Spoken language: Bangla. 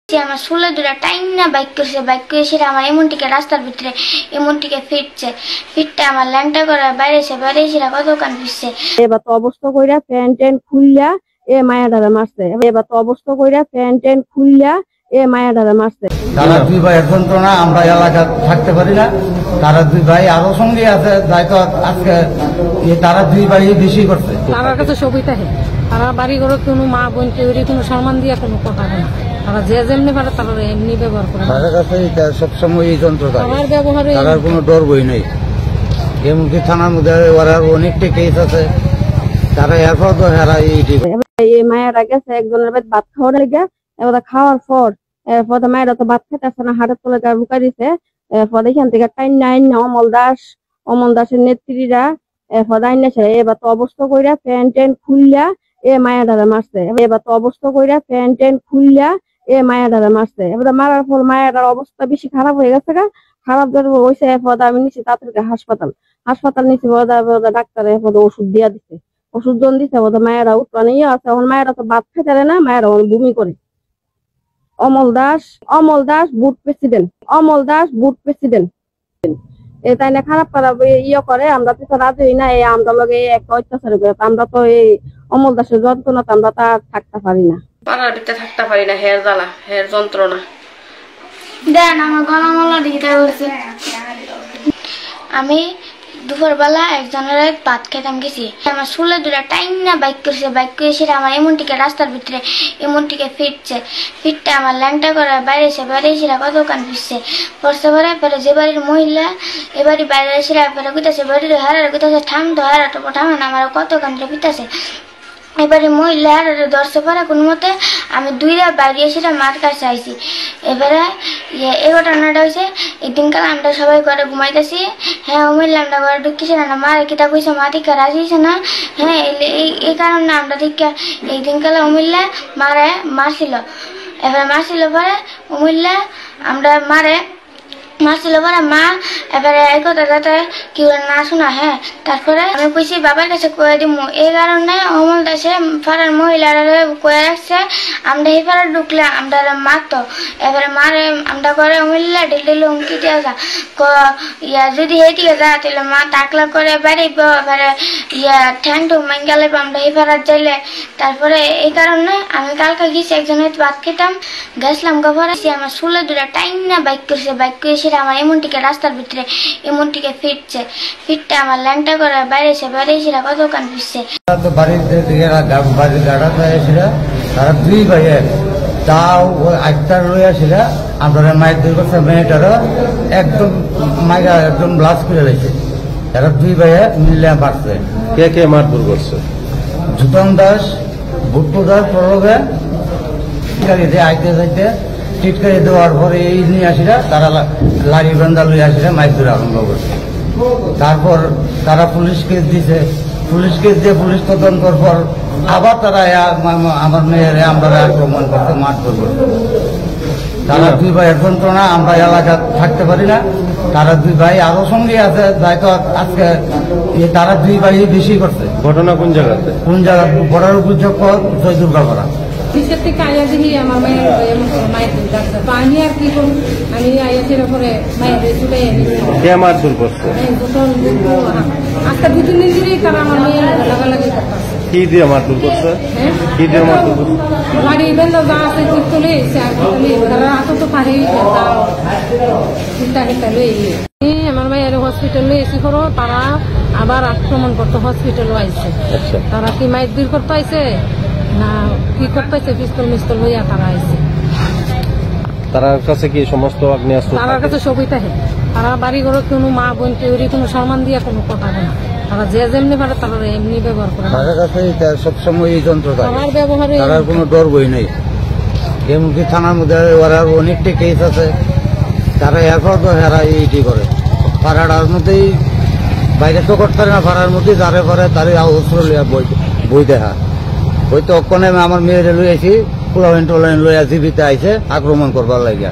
আমার চুলে দুটা টাইম না বাইক করে সেটা আমার এমনটিকে রাস্তার ভিতরে এমনটিকে ফিটটা আমার ল্যাংটা করে বাইরে সেটা কত কান ফিরছে। এবার তো অবস্থা কইরা প্যান্ট ট্যান্ট খুললা এ মায়াডারে মারছে। এবার তো অবস্থা কইরা প্যান্ট ট্যান্ট খুললা এ মায়াডারে মারছে। তারা দুই ভাই যন্ত্রণা আমরা এলাকা থাকতে পারি না। তারা দুই ভাই আরো সঙ্গে আছে দায়িত্ব আজকে তারা দুই ভাই বেশি করছে। তার কাছে সবই থাকে, তারা বাড়ি ঘরে কোনো মা বোন কেউ কোনো সম্মান দিয়ে কোনো কথা নেই, তারা যে যেমনি পারে তারা এমনি ব্যবহার করে। তাদের কাছে সবসময় এই যন্ত্র আমার ব্যবহারে তার কোনো ডর বই নেই। এমনকি থানার মধ্যে ওরা অনেকটা কেস আছে, তারা এরপর তো হেরা এই মায়েরা গেছে একজনের ভাত খাওয়ার লেগে। এবার খাওয়ার পর এরপর মায়েরা তো ভাত খেতে আসে না, হাটের তলে ঢুকাই দিছে। এরপর এখান থেকে টাইন নাইন অমল দাসের নেত্রীরা এরপর আইনেছে। এবার তো অবস্থা কইরা প্যান্ট ট্যান্ট খুললা এ মায়াডারে মারছে। এবার তো অবস্থা কইরা প্যান্ট ট্যান্ট খুললা এ মায়াডারে মারছে। এবার মারার পর মায়াডার অবস্থা বেশি খারাপ হয়ে গেছে। খারাপ হয়েছে এরপর আমি নিচ্ছি তাড়াতাড়ি হাসপাতাল নিচ্ছি। ডাক্তার এরপর ওষুধ দিয়া দিচ্ছে, ওষুধ জন দিচ্ছে। মায়েরা উৎপান ইয়ে আছে, এখন মায়েরা তো ভাত খেতে পারে না, মায়েরা বমি করে। অমল দাস বুট প্রেসিডেন্ট তাই না খারাপ ইয়ে করে। আমরা তো রাজি হই না, আমরা লগে একটা অত্যাচার করে। আমরা তো এই অমল দাসের যন্ত্রণা তো আমরা তার থাকতে পারি না, পাড়ার ভিতরে থাকতে পারি না। হের জ্বালা, হের যন্ত্রণা দেন আমার গলা মলা দিকে বলছে। আমি দুপুরবেলা একজনের ভাত খেতাম গেছি। আমার চুলে দুটা টাইম না বাইক করে সেটা আমার এমনটিকে রাস্তার ভিতরে এমনটিকে ফিটটা আমার ল্যাংটা করে বাইরে সেটা কত কান ফিরছে পড়ছে পরে যে বাড়ির মহিলা এ বাড়ি বাইরে সেরা পরে কুইতাছে বাড়ির হারার কুইতাছে ঠামে না আমার কত কান ফিরতেছে। এবারে মহিলা দর্শে পরে কোনো মতে আমি দুইটা বাইরে সেটা মার কাছে আইছি। এবারে এই ঘটনাটা হয়েছে একদিনকাল আমরা সবাই ঘরে ঘুমাইতেছি। হ্যাঁ মহিলা আমরা ঘরে ঢুকিছে না, মারে কিতা কইছে মা দিকে রাজি হয়েছে না। হ্যাঁ এই কারণে আমরা দিকে একদিনকাল মহিলা মারছিল। এবারে মারছিল পরে মহিলা আমরা মারছিল পরে মা এবারে এই কথা যাতে কি না শোনা। হ্যাঁ তারপরে আমি কইছি বাবার কাছে কয়ে দিব। এই কারণে অমল দাসে পাড়ার মহিলারা কয়ে রাখছে আমরা এই পাড়া ঢুকলে আমরা মারতো। এবারে মারে আমরা করে মহিলা ঢেলে হুমকি দিয়ে যদি এইদিকে যা তাহলে মা টাকলা করে বেড়াইব। এবারে ঠ্যাং ঠুং মাইঙ্গালে আমরা এই পাড়ার যাইলে। তারপরে এই কারণে আমি কালকে গেছি একজনের ভাত খেতাম গেছিলাম গোবর। আমার চুলে দুটা টাইম না বাইক করে সেটা আমার এমনটিকে রাস্তার ভিতরে এমনটিকে ফিটটা আমার ল্যাংটা করে বাইরে সেটা কত কান ফিরছে। তারা দুই ভাইয়ের তাও আটটার লইয়াছিল। আমরা মায়ের দুই বছর মেয়েটারও একদম মাইরা একদম ব্লাস করে রয়েছে। তারা দুই ভাইয়ে মিলে পারছে। কে মারধর করছে? জুতন দাস, ভুট্টু দাস প্রলোভে গাড়িতে আইতে যাইতে টিটকারি দেওয়ার পরে এই নিয়ে আসিরা তারা লাড়ি বান্ধা লই আসিরা মাইক ধরে আরম্ভ করছে। তারপর তারা পুলিশ কেস দিছে, পুলিশ কেস দিয়ে পুলিশ তদন্তর পর আবার তারা আমার মেয়ের আমরা আক্রমণ করতে মারধর করছে। তারা দুই ভাইয়ের যন্ত্রণা আমরা এলাকা থাকতে পারি না। তারা দুই ভাই আরো সঙ্গে আছে দায়িত্ব আজকে তারা দুই ভাই বেশি করছে। ঘটনা কোন জায়গাতে? বড় উপযোগ দুর্গাপাড়া। কিসের থেকে আয়া দেখি আমার মায়ের ডাক্তার তো আমি আর কি করবো, আমি আয়াসের পরে মায়ের ছুটে কে মারধর করছে? আজকে 2-3 দিন ধরেই তারা আমার মেয়ে লাগালাগি করতেছে। কি দিয়ে মারধর করছে? কি দিয়ে মারধর করছে? বাড়ি বেলা যা আছে চলে এসে তারা এত তো পারে চিন্তা লয়ে আমার মায়ের হসপিটালে এসে করো। তারা আবার আক্রমণ করতো, হসপিটালও আইছে। তারা কি মায়ের দূর করতে আইছে না কি করতেছে পিস্তল হইয়া তারা আইছে। তার কাছে কি সমস্ত আগ্নেয়াস্ত্র? তার কাছে সবই থাকে, তারা বাড়ি ঘরে কোনো মা বোন কেউ কোনো সম্মান দিয়ে কোনো কথা নেই, তারা যে যেমনি পারে তারা এমনি ব্যবহার করে। তাদের কাছে সবসময় এই যন্ত্র আমার ব্যবহারে তার কোনো ডর বই নেই। এমনকি থানার মধ্যে ওরা অনেকটা কেস আছে, তারা এরপর তো হেরা এইটি করে। পাড়ার মধ্যেই বাইরে তো করতে পারে না, পাড়ার মধ্যে যারে পারে তারে অস্ত্র লিয়া বই দেখা। ওই তো অক্ষণে আমার মেয়েরে লইয়াছি পোলাইন টোলাইন লইয়া জীবিত আইছে আক্রমণ করবার লাগিয়া।